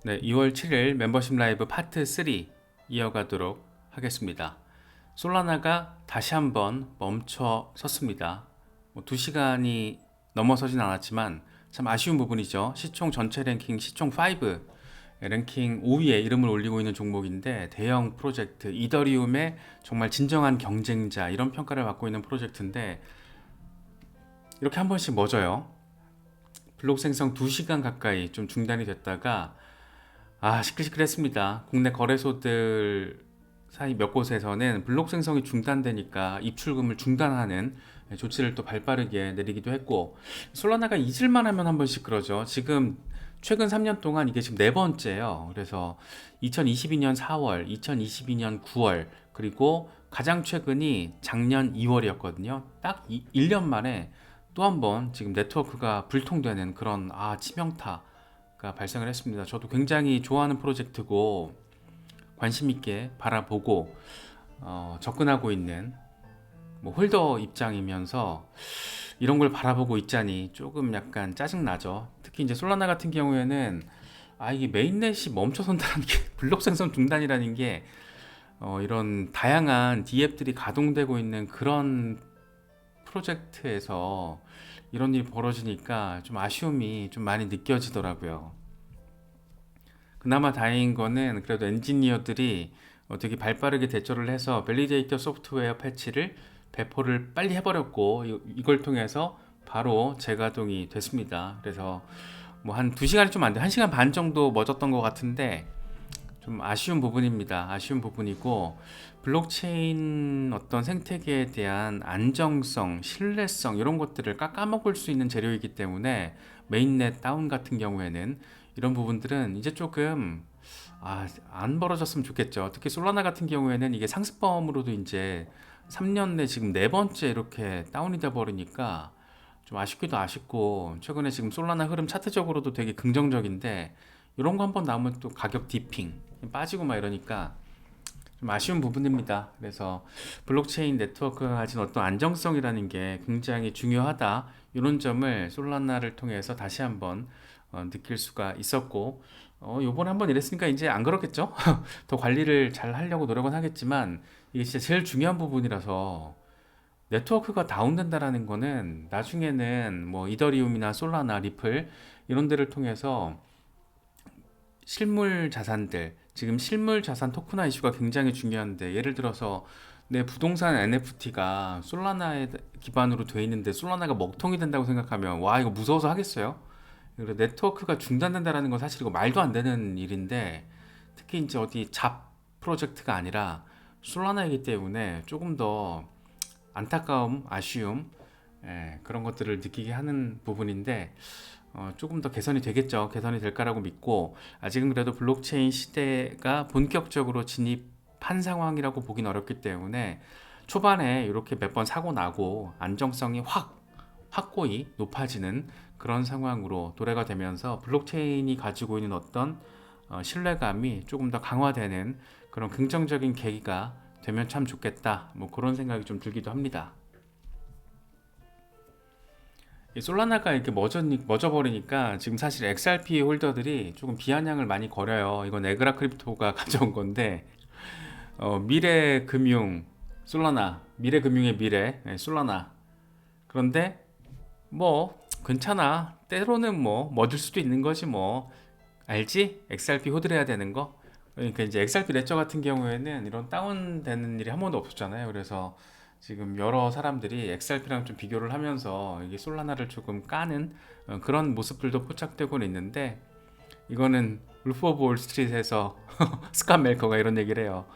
네, 2월 7일 멤버십 라이브 파트 3 이어가도록 하겠습니다. 솔라나가 다시 한번 멈춰 섰습니다. 2시간이 넘어서진 않았지만 참 아쉬운 부분이죠. 시총 전체 랭킹 시총 5 랭킹 5위에 이름을 올리고 있는 종목인데 대형 프로젝트 이더리움의 정말 진정한 경쟁자 이런 평가를 받고 있는 프로젝트인데 이렇게 한 번씩 멎어요. 블록 생성 2시간 가까이 좀 중단이 됐다가 시끌시끌했습니다. 국내 거래소들 사이 몇 곳에서는 블록 생성이 중단되니까 입출금을 중단하는 조치를 또 발빠르게 내리기도 했고, 솔라나가 잊을만 하면 한 번씩 그러죠. 지금 최근 3년 동안 이게 지금 네 번째예요. 그래서 2022년 4월, 2022년 9월, 그리고 가장 최근이 작년 2월이었거든요. 딱 1년 만에 또 한 번 지금 네트워크가 불통되는 그런 치명타가 발생을 했습니다. 저도 굉장히 좋아하는 프로젝트고 관심 있게 바라보고 접근하고 있는 홀더 입장이면서 이런 걸 바라보고 있자니 조금 약간 짜증 나죠. 특히 이제 솔라나 같은 경우에는 이게 메인넷이 멈춰선다는 게 블록 생성 중단이라는 게 이런 다양한 D앱들이 가동되고 있는 그런 프로젝트에서 이런 일이 벌어지니까 좀 아쉬움이 좀 많이 느껴지더라고요. 그나마 다행인 거는 그래도 엔지니어들이 되게 발빠르게 대처를 해서 밸리데이터 소프트웨어 패치를 배포를 빨리 해버렸고 이걸 통해서 바로 재가동이 됐습니다. 그래서 뭐 한 2시간이 좀 안 돼, 1시간 반 정도 멎었던 것 같은데 좀 아쉬운 부분입니다. 아쉬운 부분이고 블록체인 어떤 생태계에 대한 안정성, 신뢰성 이런 것들을 깎아먹을 수 있는 재료이기 때문에 메인넷 다운 같은 경우에는 이런 부분들은 이제 조금 안 벌어졌으면 좋겠죠. 특히 솔라나 같은 경우에는 이게 상습범으로도 이제 3년 내 지금 네 번째 이렇게 다운이 돼 버리니까 좀 아쉽기도 아쉽고, 최근에 지금 솔라나 흐름 차트적으로도 되게 긍정적인데 이런 거 한번 나오면 또 가격 디핑 빠지고 막 이러니까 좀 아쉬운 부분입니다. 그래서 블록체인 네트워크가 가진 어떤 안정성이라는 게 굉장히 중요하다, 이런 점을 솔라나를 통해서 다시 한번 느낄 수가 있었고, 요번에 한번 이랬으니까 이제 안 그렇겠죠? 더 관리를 잘 하려고 노력은 하겠지만 이게 진짜 제일 중요한 부분이라서, 네트워크가 다운된다라는 거는 나중에는 뭐 이더리움이나 솔라나, 리플 이런 데를 통해서 실물 자산들, 지금 실물 자산 토크나 이슈가 굉장히 중요한데, 예를 들어서 내 부동산 NFT가 솔라나에 기반으로 돼 있는데 솔라나가 먹통이 된다고 생각하면 와, 이거 무서워서 하겠어요? 그리고 네트워크가 중단된다라는 건 사실 이거 말도 안 되는 일인데, 특히 이제 어디 잡 프로젝트가 아니라 솔라나이기 때문에 조금 더 안타까움, 아쉬움, 그런 것들을 느끼게 하는 부분인데, 조금 더 개선이 되겠죠. 개선이 될까라고 믿고, 아직은 그래도 블록체인 시대가 본격적으로 진입한 상황이라고 보긴 어렵기 때문에 초반에 이렇게 몇 번 사고 나고 안정성이 확고히 높아지는 그런 상황으로 도래가 되면서 블록체인이 가지고 있는 어떤 신뢰감이 조금 더 강화되는 그런 긍정적인 계기가 되면 참 좋겠다, 뭐 그런 생각이 좀 들기도 합니다. 이 솔라나가 이렇게 멎어버리니까 지금 사실 XRP 홀더들이 조금 비아냥을 많이 거려요. 이건 에그라 크립토가 가져온 건데, 미래 금융 솔라나, 미래 금융의 미래, 솔라나. 그런데 뭐 괜찮아, 때로는 뭐 멎을 수도 있는 거지 뭐. 알지? XRP 호들해야 되는 거. 그러니까 이제 XRP 레저 같은 경우에는 이런 다운되는 일이 한 번도 없었잖아요. 그래서 지금 여러 사람들이 XRP랑 좀 비교를 하면서 이게 솔라나를 조금 까는 그런 모습들도 포착되고 있는데, 이거는 울프 오브 월스트리트에서 스캇 멜커가 이런 얘기를 해요.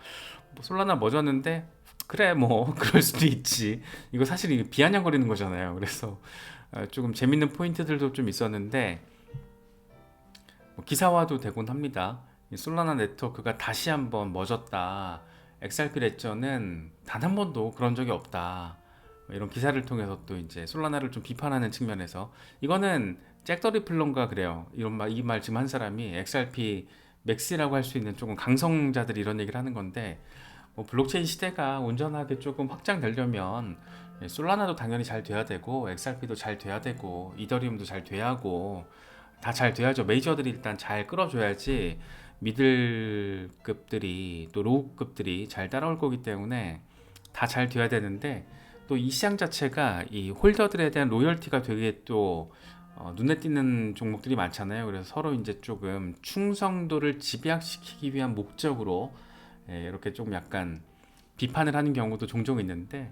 뭐 솔라나 멎었는데 그래 뭐 그럴 수도 있지. 이거 사실 이게 비아냥거리는 거잖아요. 그래서 조금 재밌는 포인트들도 좀 있었는데, 뭐 기사화도 되곤 합니다. 이 솔라나 네트워크가 다시 한번 멎었다, XRP 레저는 단 한 번도 그런 적이 없다, 뭐 이런 기사를 통해서 또 이제 솔라나를 좀 비판하는 측면에서, 이거는 잭더 리플런가 그래요. 이런 말, 이 말 지금 한 사람이 XRP 맥스라고 할 수 있는 조금 강성자들이 이런 얘기를 하는 건데, 뭐 블록체인 시대가 온전하게 조금 확장되려면 솔라나도 당연히 잘 돼야 되고 XRP도 잘 돼야 되고 이더리움도 잘 돼야 하고, 다 잘 돼야죠. 메이저들이 일단 잘 끌어줘야지 미들급들이 또 로우급들이 잘 따라올 거기 때문에 다 잘 돼야 되는데, 또 이 시장 자체가 이 홀더들에 대한 로열티가 되게 또 눈에 띄는 종목들이 많잖아요. 그래서 서로 이제 조금 충성도를 집약시키기 위한 목적으로 이렇게 좀 약간 비판을 하는 경우도 종종 있는데,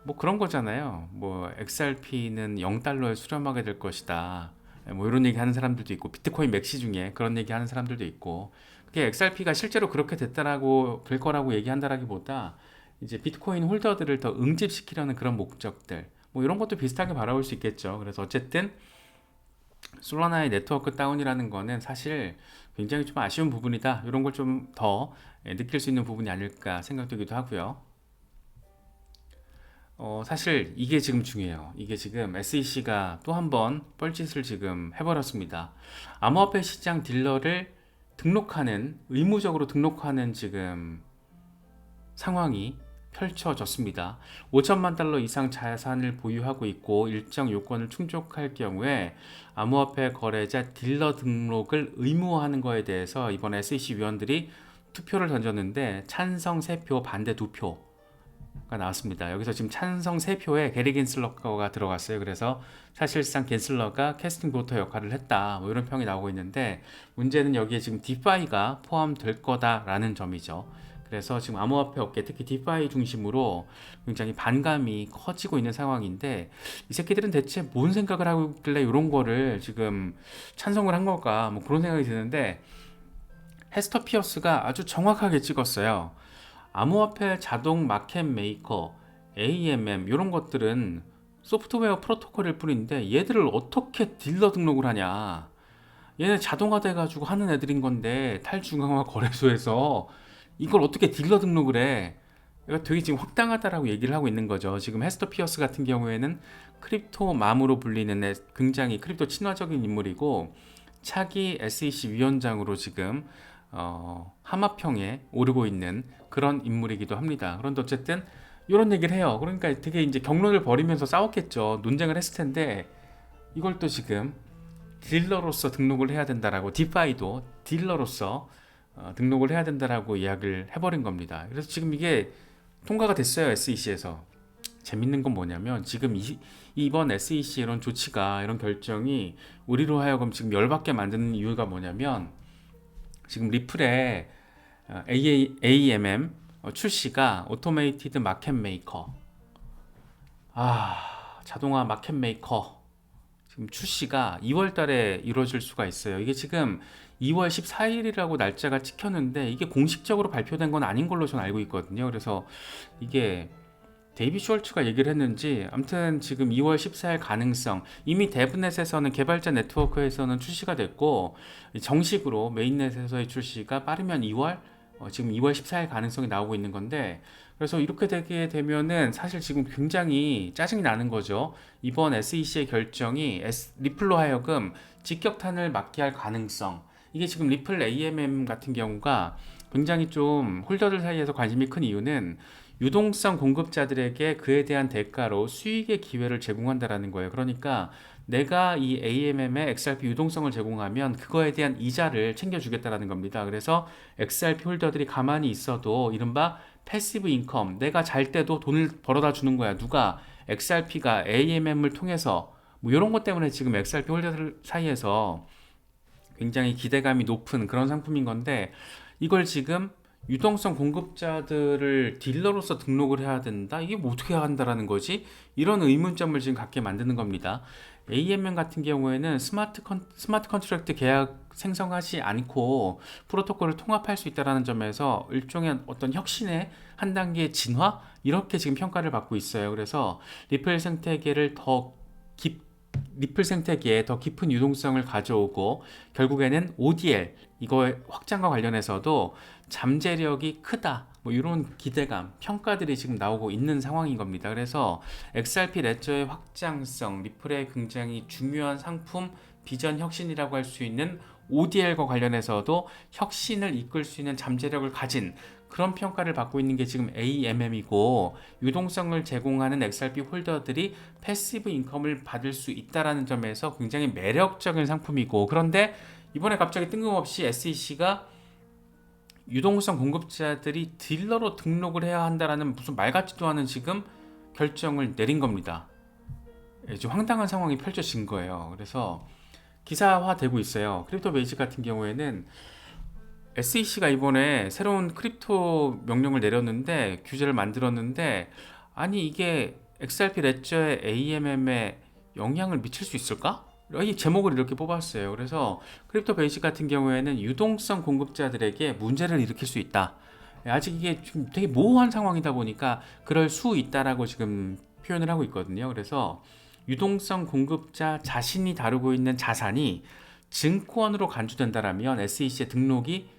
뭐 그런 거잖아요. 뭐 XRP는 0달러에 수렴하게 될 것이다. 뭐 이런 얘기 하는 사람들도 있고, 비트코인 맥시 중에 그런 얘기 하는 사람들도 있고, 그게 XRP가 실제로 그렇게 됐다라고 될 거라고 얘기한다라기보다 이제 비트코인 홀더들을 더 응집시키려는 그런 목적들, 뭐 이런 것도 비슷하게 바라볼 수 있겠죠. 그래서 어쨌든 솔라나의 네트워크 다운이라는 거는 사실 굉장히 좀 아쉬운 부분이다. 이런 걸 좀 더 느낄 수 있는 부분이 아닐까 생각되기도 하고요. 사실 이게 지금 중요해요. 이게 지금 SEC가 또 한 번 뻘짓을 지금 해버렸습니다. 암호화폐 시장 딜러를 등록하는, 의무적으로 등록하는 지금 상황이 펼쳐졌습니다. 5천만 달러 이상 자산을 보유하고 있고 일정 요건을 충족할 경우에 암호화폐 거래자 딜러 등록을 의무화하는 것에 대해서 이번 SEC 위원들이 투표를 던졌는데 찬성 3표, 반대 2표가 나왔습니다. 여기서 지금 찬성 3표에 게리 겐슬러가 들어갔어요. 그래서 사실상 겐슬러가 캐스팅 보터 역할을 했다, 뭐 이런 평이 나오고 있는데, 문제는 여기에 지금 디파이가 포함될 거다라는 점이죠. 그래서 지금 암호화폐 업계, 특히 디파이 중심으로 굉장히 반감이 커지고 있는 상황인데, 이 새끼들은 대체 뭔 생각을 하고 있길래 이런 거를 지금 찬성을 한 걸까, 뭐 그런 생각이 드는데, 헤스터 피어스가 아주 정확하게 찍었어요. 암호화폐 자동 마켓 메이커, AMM 이런 것들은 소프트웨어 프로토콜일 뿐인데 얘들을 어떻게 딜러 등록을 하냐. 얘네 자동화돼 가지고 하는 애들인 건데 탈중앙화 거래소에서 이걸 어떻게 딜러 등록을 해? 이거 되게 지금 황당하다라고 얘기를 하고 있는 거죠. 지금 헤스터 피어스 같은 경우에는 크립토 맘으로 불리는 굉장히 크립토 친화적인 인물이고, 차기 SEC 위원장으로 지금 하마평에 오르고 있는 그런 인물이기도 합니다. 그런데 어쨌든 이런 얘기를 해요. 그러니까 되게 이제 경론을 벌이면서 싸웠겠죠. 논쟁을 했을 텐데, 이걸 또 지금 딜러로서 등록을 해야 된다라고, 디파이도 딜러로서 등록을 해야 된다라고 이야기를 해버린 겁니다. 그래서 지금 이게 통과가 됐어요, SEC에서. 재밌는 건 뭐냐면 지금 이번 SEC 이런 조치가, 이런 결정이 우리로 하여금 지금 열받게 만드는 이유가 뭐냐면, 지금 리플의 AMM 출시가 오토메이티드 마켓 메이커, 자동화 마켓 메이커 지금 출시가 2월 달에 이루어질 수가 있어요. 이게 지금 2월 14일이라고 날짜가 찍혔는데 이게 공식적으로 발표된 건 아닌 걸로 저는 알고 있거든요. 그래서 이게 데이비 숄츠가 얘기를 했는지, 아무튼 지금 2월 14일 가능성, 이미 데브넷에서는, 개발자 네트워크에서는 출시가 됐고, 정식으로 메인넷에서의 출시가 빠르면 2월, 지금 2월 14일 가능성이 나오고 있는 건데, 그래서 이렇게 되게 되면은 사실 지금 굉장히 짜증이 나는 거죠. 이번 SEC의 결정이 리플로 하여금 직격탄을 맞게 할 가능성, 이게 지금 리플 AMM 같은 경우가 굉장히 좀 홀더들 사이에서 관심이 큰 이유는 유동성 공급자들에게 그에 대한 대가로 수익의 기회를 제공한다라는 거예요. 그러니까 내가 이 AMM에 XRP 유동성을 제공하면 그거에 대한 이자를 챙겨주겠다라는 겁니다. 그래서 XRP 홀더들이 가만히 있어도 이른바 패시브 인컴, 내가 잘 때도 돈을 벌어다 주는 거야. 누가? XRP가 AMM을 통해서. 뭐 이런 것 때문에 지금 XRP 홀더들 사이에서 굉장히 기대감이 높은 그런 상품인 건데, 이걸 지금 유동성 공급자들을 딜러로서 등록을 해야 된다? 이게 뭐 어떻게 한다라는 거지? 이런 의문점을 지금 갖게 만드는 겁니다. AMM 같은 경우에는 스마트 컨트랙트 계약 생성하지 않고 프로토콜을 통합할 수 있다는 점에서 일종의 어떤 혁신의 한 단계 진화? 이렇게 지금 평가를 받고 있어요. 그래서 리플 생태계를 리플 생태계에 더 깊은 유동성을 가져오고, 결국에는 ODL 이거의 확장과 관련해서도 잠재력이 크다, 뭐 이런 기대감, 평가들이 지금 나오고 있는 상황인 겁니다. 그래서 XRP 레저의 확장성, 리플의 굉장히 중요한 상품 비전 혁신이라고 할 수 있는 ODL과 관련해서도 혁신을 이끌 수 있는 잠재력을 가진 그런 평가를 받고 있는 게 지금 AMM이고, 유동성을 제공하는 XRP 홀더들이 패시브 인컴을 받을 수 있다라는 점에서 굉장히 매력적인 상품이고, 그런데 이번에 갑자기 뜬금없이 SEC가 유동성 공급자들이 딜러로 등록을 해야 한다라는 무슨 말 같지도 않은 지금 결정을 내린 겁니다. 좀 황당한 상황이 펼쳐진 거예요. 그래서 기사화되고 있어요. 크립토 베이직 같은 경우에는 SEC가 이번에 새로운 크립토 명령을 내렸는데, 규제를 만들었는데, 아니 이게 XRP 레저의 AMM에 영향을 미칠 수 있을까? 이 제목을 이렇게 뽑았어요. 그래서 크립토 베이직 같은 경우에는 유동성 공급자들에게 문제를 일으킬 수 있다. 아직 이게 좀 되게 모호한 상황이다 보니까 그럴 수 있다라고 지금 표현을 하고 있거든요. 그래서 유동성 공급자 자신이 다루고 있는 자산이 증권으로 간주된다라면 SEC의 등록이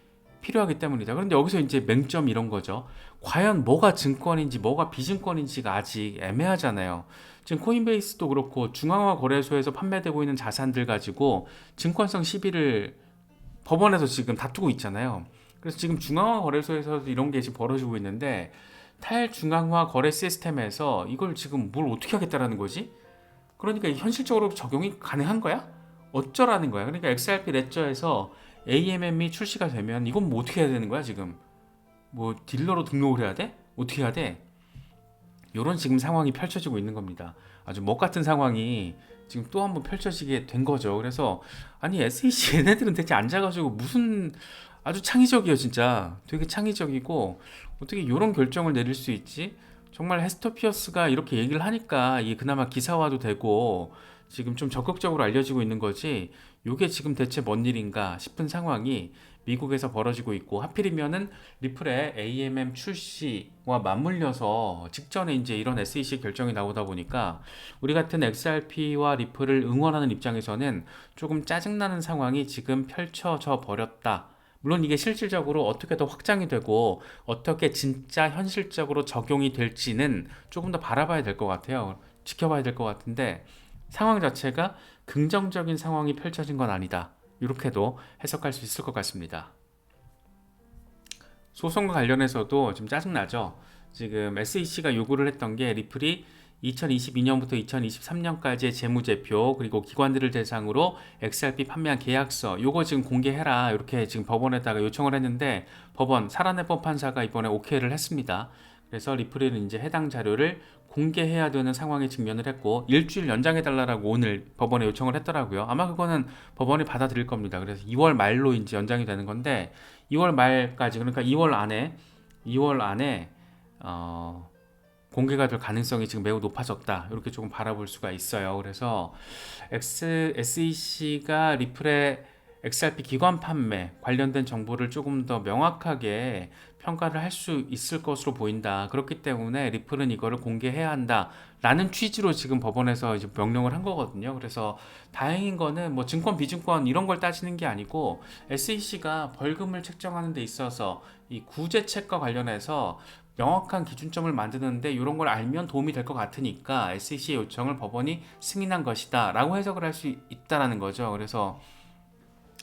필요하기 때문이다. 그런데 여기서 이제 맹점 이런 거죠. 과연 뭐가 증권인지 뭐가 비증권인지가 아직 애매하잖아요. 지금 코인베이스도 그렇고 중앙화 거래소에서 판매되고 있는 자산들 가지고 증권성 시비를 법원에서 지금 다투고 있잖아요. 그래서 지금 중앙화 거래소에서 이런 게 지금 벌어지고 있는데, 탈중앙화 거래 시스템에서 이걸 지금 뭘 어떻게 하겠다라는 거지? 그러니까 현실적으로 적용이 가능한 거야? 어쩌라는 거야? 그러니까 XRP 레저에서 AMM이 출시가 되면 이건 뭐 어떻게 해야 되는 거야 지금? 뭐 딜러로 등록을 해야 돼? 어떻게 해야 돼? 이런 지금 상황이 펼쳐지고 있는 겁니다. 아주 먹 같은 상황이 지금 또 한번 펼쳐지게 된 거죠. 그래서 아니 SEC 얘네들은 대체 앉아가지고 무슨, 아주 창의적이에요 진짜. 되게 창의적이고 어떻게 이런 결정을 내릴 수 있지? 정말 헤스터 피어스가 이렇게 얘기를 하니까 이게 그나마 기사화도 되고 지금 좀 적극적으로 알려지고 있는 거지, 이게 지금 대체 뭔 일인가 싶은 상황이 미국에서 벌어지고 있고, 하필이면은 리플의 AMM 출시와 맞물려서 직전에 이제 이런 SEC 결정이 나오다 보니까 우리 같은 XRP와 리플을 응원하는 입장에서는 조금 짜증나는 상황이 지금 펼쳐져 버렸다. 물론 이게 실질적으로 어떻게 더 확장이 되고 어떻게 진짜 현실적으로 적용이 될지는 조금 더 바라봐야 될 것 같아요. 지켜봐야 될 것 같은데, 상황 자체가 긍정적인 상황이 펼쳐진 건 아니다. 이렇게도 해석할 수 있을 것 같습니다. 소송과 관련해서도 좀 짜증나죠. 지금 SEC가 요구를 했던 게 리플이 2022년부터 2023년까지의 재무제표, 그리고 기관들을 대상으로 XRP 판매한 계약서, 요거 지금 공개해라, 이렇게 지금 법원에다가 요청을 했는데, 법원 사라네법 판사가 이번에 오케이를 했습니다. 그래서 리플은 이제 해당 자료를 공개해야 되는 상황에 직면을 했고, 일주일 연장해달라고 오늘 법원에 요청을 했더라고요. 아마 그거는 법원이 받아들일 겁니다. 그래서 2월 말로 이제 연장이 되는 건데, 2월 말까지, 그러니까 2월 안에 공개가 될 가능성이 지금 매우 높아졌다. 이렇게 조금 바라볼 수가 있어요. 그래서 SEC가 리플의 XRP 기관 판매 관련된 정보를 조금 더 명확하게 평가를 할 수 있을 것으로 보인다. 그렇기 때문에 리플은 이거를 공개해야 한다 라는 취지로 지금 법원에서 이제 명령을 한 거거든요. 그래서 다행인 거는 뭐 증권 비증권 이런 걸 따지는 게 아니고, SEC가 벌금을 책정하는 데 있어서 이 구제책과 관련해서 명확한 기준점을 만드는데 이런 걸 알면 도움이 될 것 같으니까 SEC의 요청을 법원이 승인한 것이다 라고 해석을 할 수 있다라는 거죠. 그래서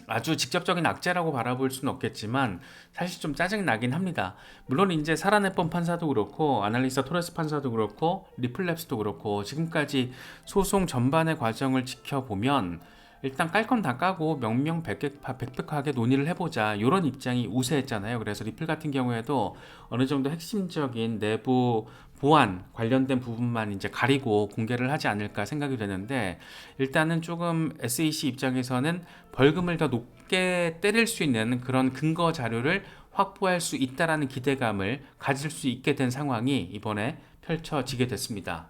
아주 직접적인 악재라고 바라볼 수는 없겠지만 사실 좀 짜증나긴 합니다. 물론 이제 사라네폰 판사도 그렇고 아날리스타 토레스 판사도 그렇고 리플랩스도 그렇고 지금까지 소송 전반의 과정을 지켜보면 일단 깔 건 다 까고 명명백백하게 논의를 해보자, 이런 입장이 우세했잖아요. 그래서 리플 같은 경우에도 어느 정도 핵심적인 내부 보안 관련된 부분만 이제 가리고 공개를 하지 않을까 생각이 되는데, 일단은 조금 SEC 입장에서는 벌금을 더 높게 때릴 수 있는 그런 근거 자료를 확보할 수 있다라는 기대감을 가질 수 있게 된 상황이 이번에 펼쳐지게 됐습니다.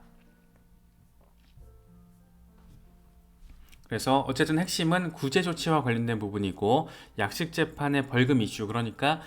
그래서 어쨌든 핵심은 구제 조치와 관련된 부분이고, 약식 재판의 벌금 이슈, 그러니까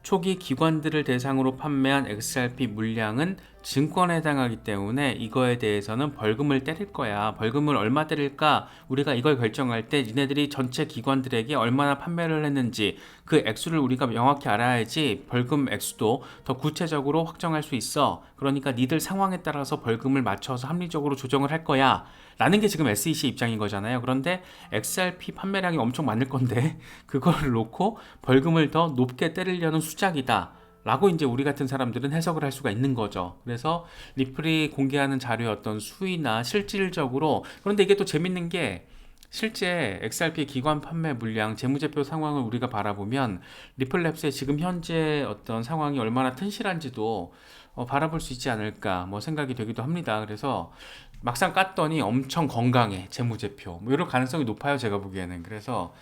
초기 기관들을 대상으로 판매한 XRP 물량은 증권에 해당하기 때문에 이거에 대해서는 벌금을 때릴 거야. 벌금을 얼마 때릴까? 우리가 이걸 결정할 때 니네들이 전체 기관들에게 얼마나 판매를 했는지 그 액수를 우리가 명확히 알아야지 벌금 액수도 더 구체적으로 확정할 수 있어. 그러니까 니들 상황에 따라서 벌금을 맞춰서 합리적으로 조정을 할 거야 라는 게 지금 SEC 입장인 거잖아요. 그런데 XRP 판매량이 엄청 많을 건데 그걸 놓고 벌금을 더 높게 때리려는 수작이다 라고 이제 우리 같은 사람들은 해석을 할 수가 있는 거죠. 그래서 리플이 공개하는 자료의 어떤 수위나 실질적으로, 그런데 이게 또 재밌는 게 실제 XRP 기관 판매 물량, 재무제표 상황을 우리가 바라보면 리플랩스의 지금 현재 어떤 상황이 얼마나 튼실한지도 바라볼 수 있지 않을까 뭐 생각이 되기도 합니다. 그래서 막상 깠더니 엄청 건강해 재무제표, 뭐 이런 가능성이 높아요 제가 보기에는. 그래서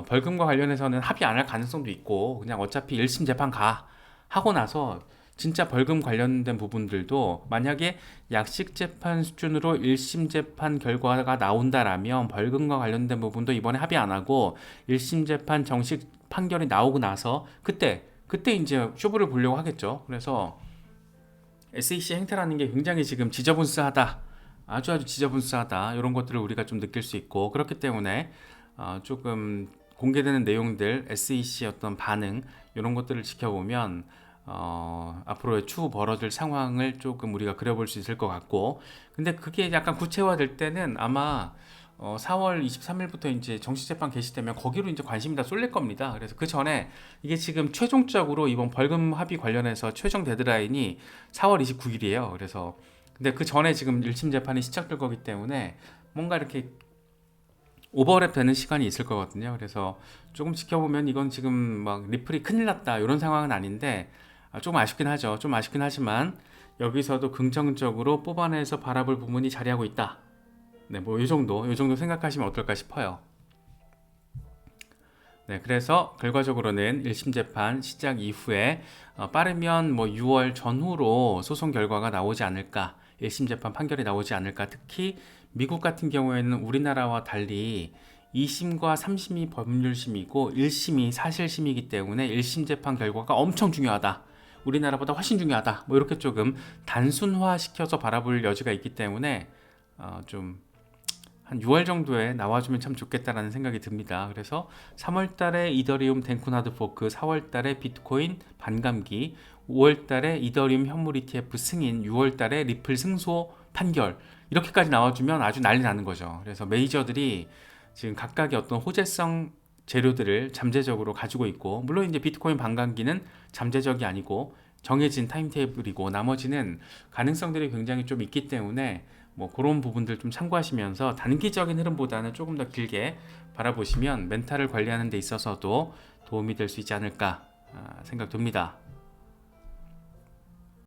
벌금과 관련해서는 합의 안 할 가능성도 있고, 그냥 어차피 1심 재판 가 하고 나서 진짜 벌금 관련된 부분들도 만약에 약식 재판 수준으로 1심 재판 결과가 나온다라면 벌금과 관련된 부분도 이번에 합의 안 하고 1심 재판 정식 판결이 나오고 나서 그때 이제 쇼부를 보려고 하겠죠. 그래서 SEC 행태라는 게 굉장히 지금 지저분스하다, 아주 지저분스하다, 이런 것들을 우리가 좀 느낄 수 있고, 그렇기 때문에 조금 공개되는 내용들, SEC 어떤 반응, 이런 것들을 지켜보면 앞으로의 추후 벌어질 상황을 조금 우리가 그려볼 수 있을 것 같고, 근데 그게 약간 구체화될 때는 아마 4월 23일부터 이제 정식 재판 개시되면 거기로 이제 관심이 다 쏠릴 겁니다. 그래서 그 전에 이게 지금 최종적으로 이번 벌금 합의 관련해서 최종 데드라인이 4월 29일이에요. 그래서 근데 그 전에 지금 1심 재판이 시작될 거기 때문에 뭔가 이렇게 오버랩 되는 시간이 있을 거거든요. 그래서 조금 지켜보면 이건 지금 막 리플이 큰일 났다 이런 상황은 아닌데, 조금 아쉽긴 하죠. 좀 아쉽긴 하지만 여기서도 긍정적으로 뽑아내서 바라볼 부분이 자리하고 있다. 네, 뭐 이 정도 생각하시면 어떨까 싶어요. 네, 그래서 결과적으로는 1심 재판 시작 이후에 빠르면 뭐 6월 전후로 소송 결과가 나오지 않을까, 1심 재판 판결이 나오지 않을까. 특히 미국 같은 경우에는 우리나라와 달리 2심과 3심이 법률심이고 1심이 사실심이기 때문에 1심 재판 결과가 엄청 중요하다, 우리나라보다 훨씬 중요하다, 뭐 이렇게 조금 단순화시켜서 바라볼 여지가 있기 때문에 좀 한 6월 정도에 나와주면 참 좋겠다라는 생각이 듭니다. 그래서 3월 달에 이더리움 덴쿠나드 포크, 4월 달에 비트코인 반감기, 5월 달에 이더리움 현물 ETF 승인, 6월 달에 리플 승소 판결, 이렇게까지 나와주면 아주 난리 나는 거죠. 그래서 메이저들이 지금 각각의 어떤 호재성 재료들을 잠재적으로 가지고 있고, 물론 이제 비트코인 반감기는 잠재적이 아니고 정해진 타임테이블이고, 나머지는 가능성들이 굉장히 좀 있기 때문에 뭐 그런 부분들 좀 참고하시면서 단기적인 흐름보다는 조금 더 길게 바라보시면 멘탈을 관리하는 데 있어서도 도움이 될 수 있지 않을까 생각됩니다.